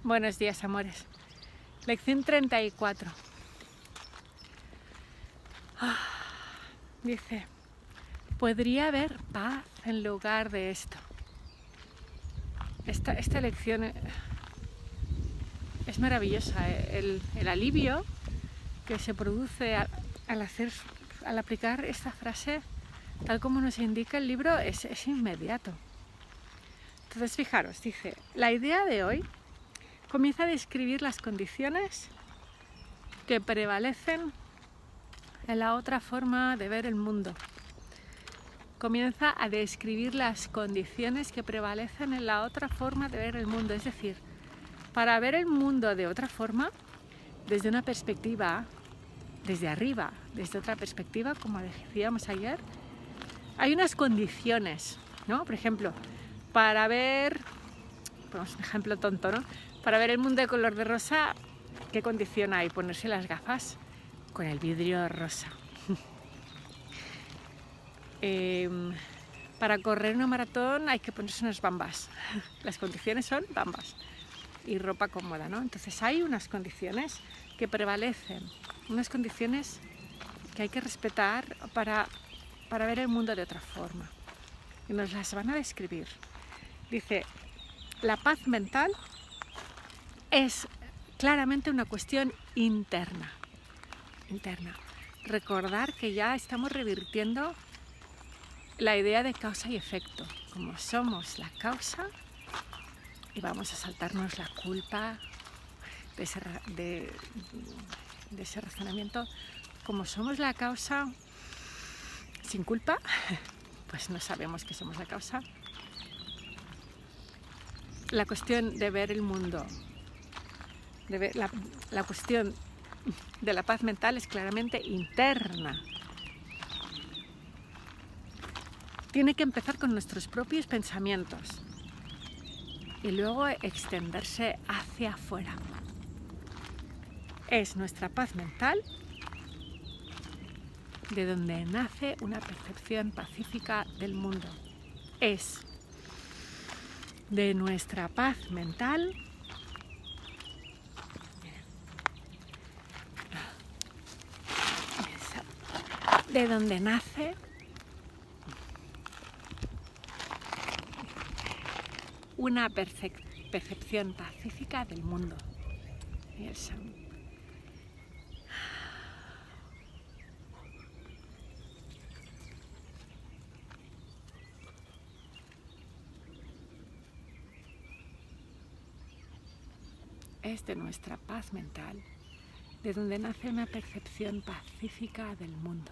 Buenos días, amores. Lección 34. Dice, podría haber paz en lugar de esto. Esta lección es maravillosa. El alivio que se produce al aplicar esta frase, tal como nos indica el libro, es inmediato. Entonces, fijaros, dice, la idea de hoy comienza a describir las condiciones que prevalecen en la otra forma de ver el mundo. Comienza a describir las condiciones que prevalecen en la otra forma de ver el mundo. Es decir, para ver el mundo de otra forma, desde una perspectiva, desde arriba, desde otra perspectiva, como decíamos ayer, hay unas condiciones, ¿no? Por ejemplo, para ver, ponemos un ejemplo tonto, ¿no? Para ver el mundo de color de rosa, ¿qué condición hay? Ponerse las gafas con el vidrio rosa. Para correr una maratón hay que ponerse unas bambas. Las condiciones son bambas y ropa cómoda, ¿no? Entonces hay unas condiciones que prevalecen, unas condiciones que hay que respetar para ver el mundo de otra forma. Y nos las van a describir. Dice, la paz mental es claramente una cuestión interna. Recordar que ya estamos revirtiendo la idea de causa y efecto, como somos la causa, y vamos a saltarnos la culpa de ese razonamiento. Como somos la causa sin culpa, pues no sabemos que somos la causa. La cuestión de ver el mundo, la cuestión de la paz mental es claramente interna. Tiene que empezar con nuestros propios pensamientos y luego extenderse hacia afuera. Es nuestra paz mental de donde nace una percepción pacífica del mundo. Es de nuestra paz mental de donde nace una percepción pacífica del mundo. Es de nuestra paz mental de donde nace una percepción pacífica del mundo.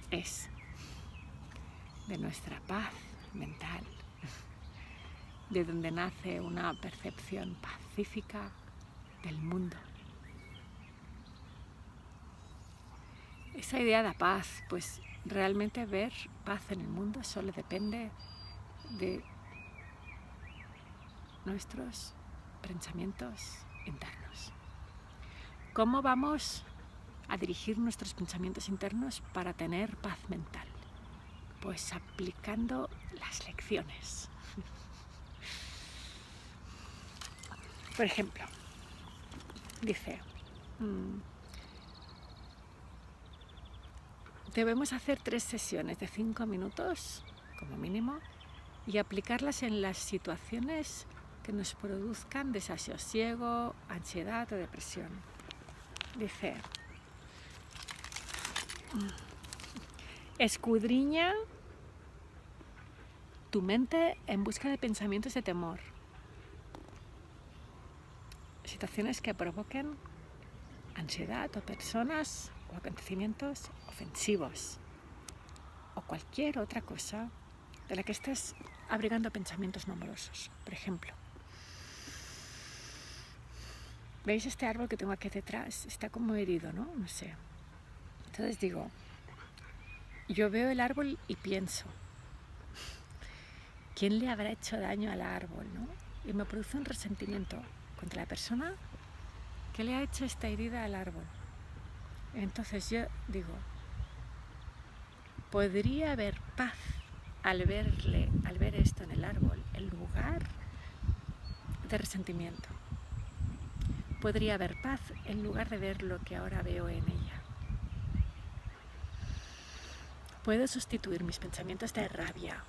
Es de nuestra paz mental de donde nace una percepción pacífica del mundo. Esa idea de paz, pues realmente ver paz en el mundo solo depende de nuestros pensamientos internos. ¿Cómo vamos a dirigir nuestros pensamientos internos para tener paz mental? Pues aplicando las lecciones. Por ejemplo, dice, debemos hacer 3 sesiones de 5 minutos, como mínimo, y aplicarlas en las situaciones que nos produzcan desasosiego, ansiedad o depresión. Dice, escudriña tu mente en busca de pensamientos de temor. Situaciones que provoquen ansiedad o personas o acontecimientos ofensivos o cualquier otra cosa de la que estés abrigando pensamientos no amorosos. Por ejemplo, ¿veis este árbol que tengo aquí detrás? Está como herido, ¿no? No sé. Entonces digo, yo veo el árbol y pienso, ¿quién le habrá hecho daño al árbol, no? Y me produce un resentimiento contra la persona que le ha hecho esta herida al árbol. Entonces yo digo, podría haber paz al ver esto en el árbol, en lugar de resentimiento. Podría haber paz en lugar de ver lo que ahora veo en ella. Puedo sustituir mis pensamientos de rabia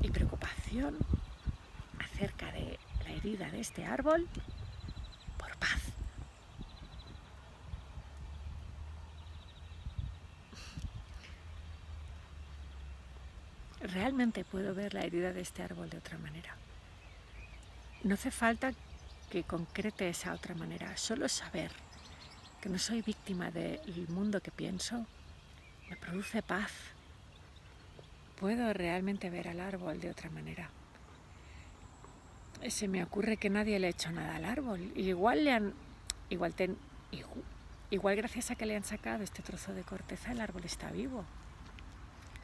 y preocupación acerca de la herida de este árbol por paz. Realmente puedo ver la herida de este árbol de otra manera. No hace falta que concrete esa otra manera, solo saber que no soy víctima del mundo que pienso me produce paz. Puedo realmente ver al árbol de otra manera. Se me ocurre que nadie le ha hecho nada al árbol. Igual gracias a que le han sacado este trozo de corteza, el árbol está vivo.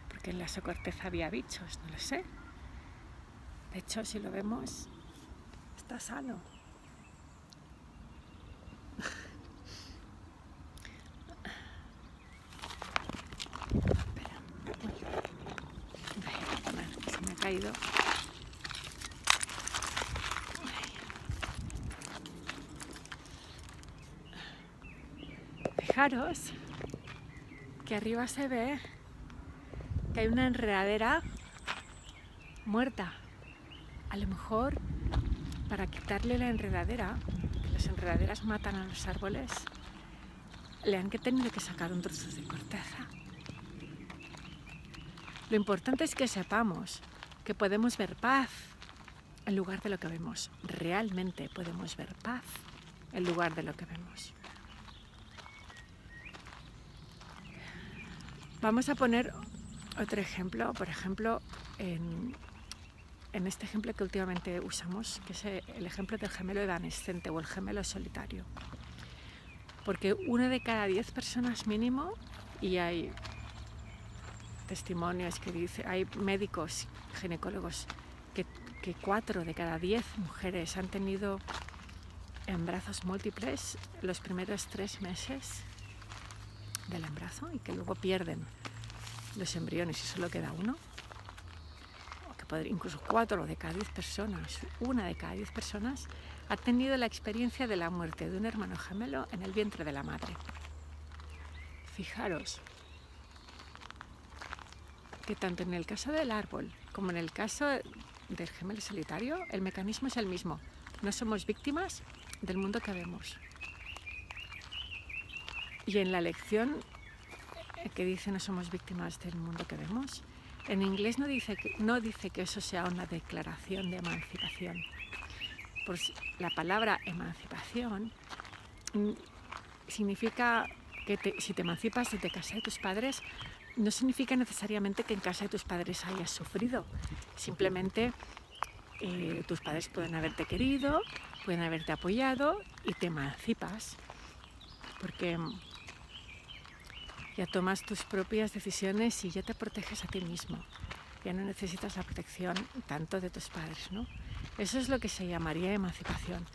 Porque en la corteza había bichos, no lo sé. De hecho, si lo vemos, está sano. Se me ha caído. Fijaros que arriba se ve que hay una enredadera muerta. A lo mejor para quitarle la enredadera, que las enredaderas matan a los árboles, le han tenido que sacar un trozo de corteza. Lo importante es que sepamos que podemos ver paz en lugar de lo que vemos. Realmente podemos ver paz en lugar de lo que vemos. Vamos a poner otro ejemplo, por ejemplo, en este ejemplo que últimamente usamos, que es el ejemplo del gemelo evanescente o el gemelo solitario. Porque 1 de cada 10 personas mínimo, y hay testimonios que dicen, hay médicos, ginecólogos, que 4 de cada 10 mujeres han tenido embarazos múltiples los primeros 3 meses del embarazo y que luego pierden los embriones y solo queda uno. Incluso 4 de cada 10 personas, 1 de cada 10 personas ha tenido la experiencia de la muerte de un hermano gemelo en el vientre de la madre. Fijaros que tanto en el caso del árbol como en el caso del gemelo solitario, el mecanismo es el mismo. No somos víctimas del mundo que vemos. Y en la lección que dice no somos víctimas del mundo que vemos, en inglés no dice que eso sea una declaración de emancipación. Pues la palabra emancipación significa que si te emancipas de casa de tus padres, no significa necesariamente que en casa de tus padres hayas sufrido. Simplemente tus padres pueden haberte querido, pueden haberte apoyado y te emancipas. Porque ya tomas tus propias decisiones y ya te proteges a ti mismo. Ya no necesitas la protección tanto de tus padres, ¿no? Eso es lo que se llamaría emancipación.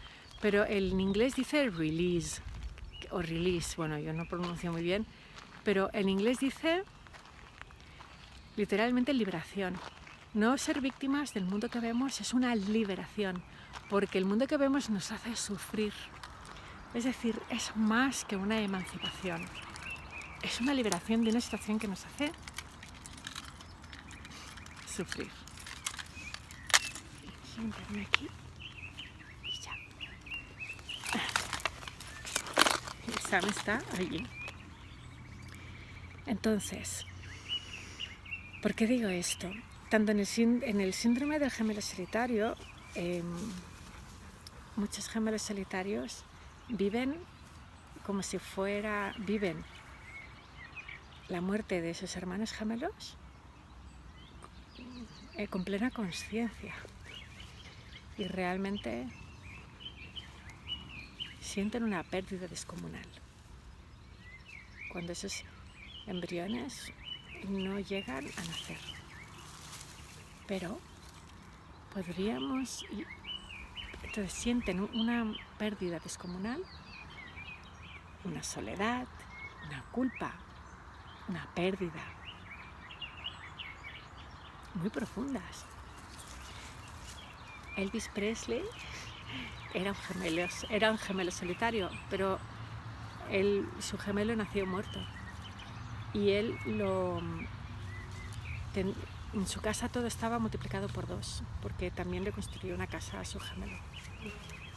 Pero en inglés dice release, o release, bueno, yo no pronuncio muy bien, pero en inglés dice literalmente liberación. No ser víctimas del mundo que vemos es una liberación, porque el mundo que vemos nos hace sufrir. Es decir, es más que una emancipación. Es una liberación de una situación que nos hace sufrir. Sentarme aquí y ya. Sam está allí. Entonces, ¿por qué digo esto? Tanto en el síndrome del gemelo solitario, muchos gemelos solitarios viven la muerte de sus hermanos gemelos con plena conciencia y realmente sienten una pérdida descomunal cuando esos embriones no llegan a nacer. Pero entonces sienten una pérdida descomunal, una soledad, una culpa, una pérdida muy profundas. Elvis Presley era un gemelo solitario, pero su gemelo nació muerto. Y en su casa todo estaba multiplicado por 2, porque también le construyó una casa a su gemelo.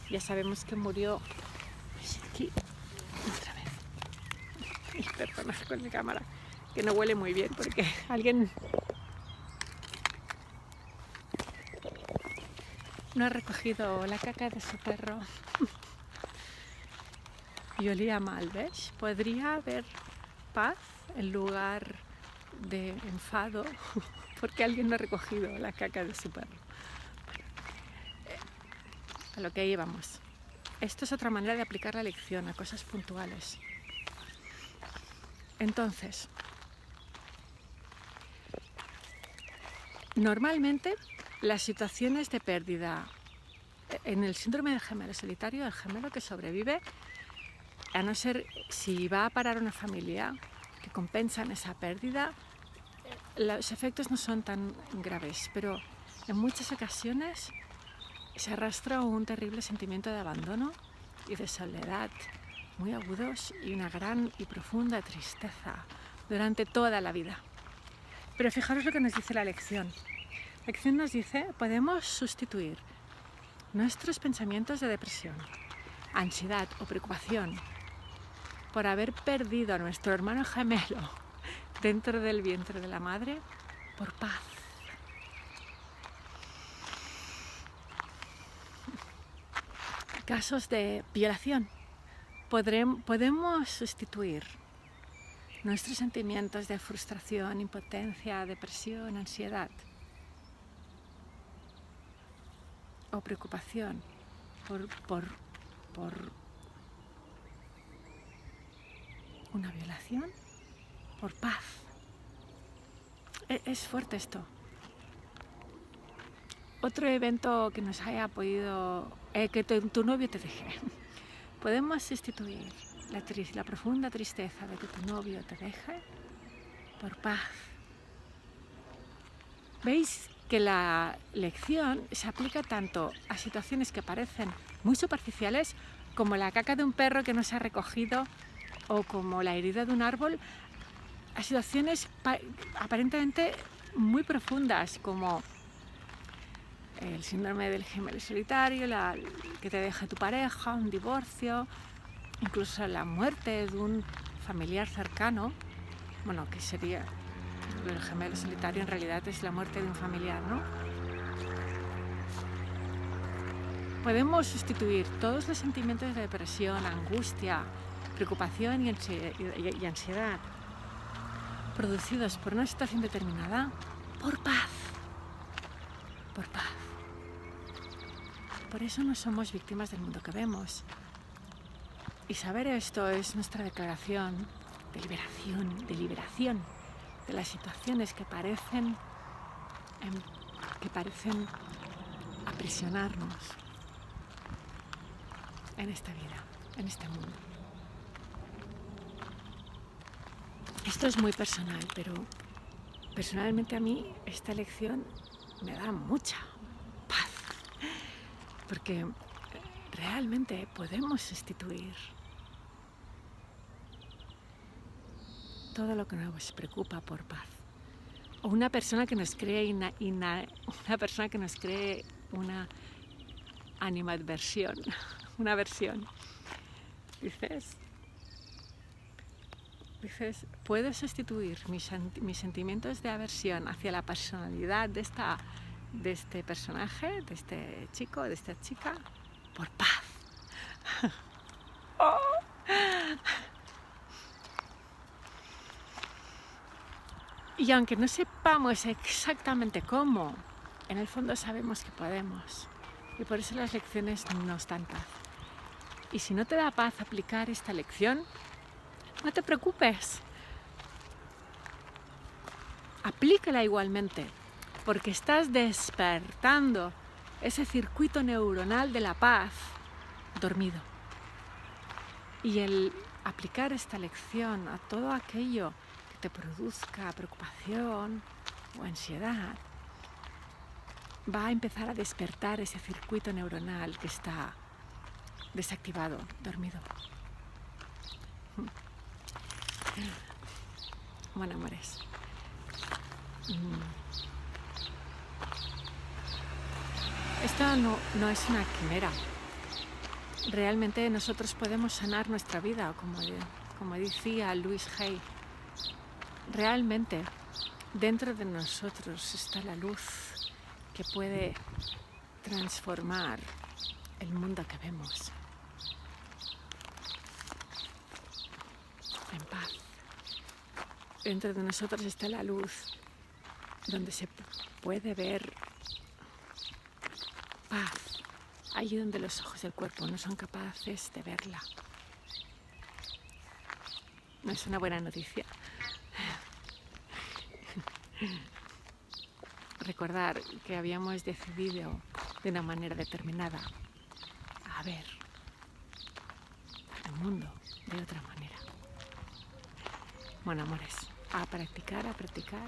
Ya sabemos que murió aquí, otra vez. Y perdona con mi cámara, que no huele muy bien porque alguien no ha recogido la caca de su perro. Y olía mal, ¿ves? Podría haber paz en lugar de enfado porque alguien no ha recogido la caca de su perro. A lo que íbamos. Esto es otra manera de aplicar la lección a cosas puntuales. Entonces, normalmente las situaciones de pérdida en el síndrome del gemelo solitario, el gemelo que sobrevive, a no ser si va a parar una familia que compensan esa pérdida, los efectos no son tan graves, pero en muchas ocasiones se arrastra un terrible sentimiento de abandono y de soledad muy agudos y una gran y profunda tristeza durante toda la vida. Pero fijaros lo que nos dice la lección. La lección nos dice, podemos sustituir nuestros pensamientos de depresión, ansiedad o preocupación por haber perdido a nuestro hermano gemelo dentro del vientre de la madre por paz. Casos de violación. Podemos sustituir nuestros sentimientos de frustración, impotencia, depresión, ansiedad o preocupación por una violación, por paz. Es fuerte esto. Otro evento que nos haya podido... que tu novio te deje. Podemos sustituir la profunda tristeza de que tu novio te deje por paz. ¿Veis que la lección se aplica tanto a situaciones que parecen muy superficiales como la caca de un perro que no se ha recogido o como la herida de un árbol, a situaciones aparentemente muy profundas como el síndrome del gemelo solitario, que te deje tu pareja, un divorcio, incluso la muerte de un familiar cercano, bueno, que sería el gemelo solitario en realidad es la muerte de un familiar, ¿no? Podemos sustituir todos los sentimientos de depresión, angustia, preocupación y ansiedad producidos por una situación determinada por paz. Por paz. Por eso no somos víctimas del mundo que vemos. Y saber esto es nuestra declaración de liberación de las situaciones que parecen aprisionarnos en esta vida, en este mundo. Esto es muy personal, pero personalmente a mí esta lección me da mucha paz, porque realmente podemos sustituir todo lo que nos preocupa por paz. O una persona que nos cree una persona que nos cree una animadversión, una aversión. Dices, puedo sustituir mis sentimientos de aversión hacia la personalidad de este personaje, de este chico, de esta chica, por paz. Oh. Y aunque no sepamos exactamente cómo, en el fondo sabemos que podemos. Y por eso las lecciones nos dan paz. Y si no te da paz aplicar esta lección, no te preocupes. Aplícala igualmente, porque estás despertando ese circuito neuronal de la paz dormido. Y el aplicar esta lección a todo aquello que te produzca preocupación o ansiedad va a empezar a despertar ese circuito neuronal que está desactivado, dormido. Bueno, amores. Esto no es una quimera. Realmente nosotros podemos sanar nuestra vida, como decía Louise Hay. Realmente dentro de nosotros está la luz que puede transformar el mundo que vemos en paz. Dentro de nosotros está la luz donde se puede ver paz, allí donde los ojos del cuerpo no son capaces de verla. ¿No es una buena noticia? Recordar que habíamos decidido de una manera determinada a ver el mundo de otra manera. Bueno, amores, a practicar y a practicar.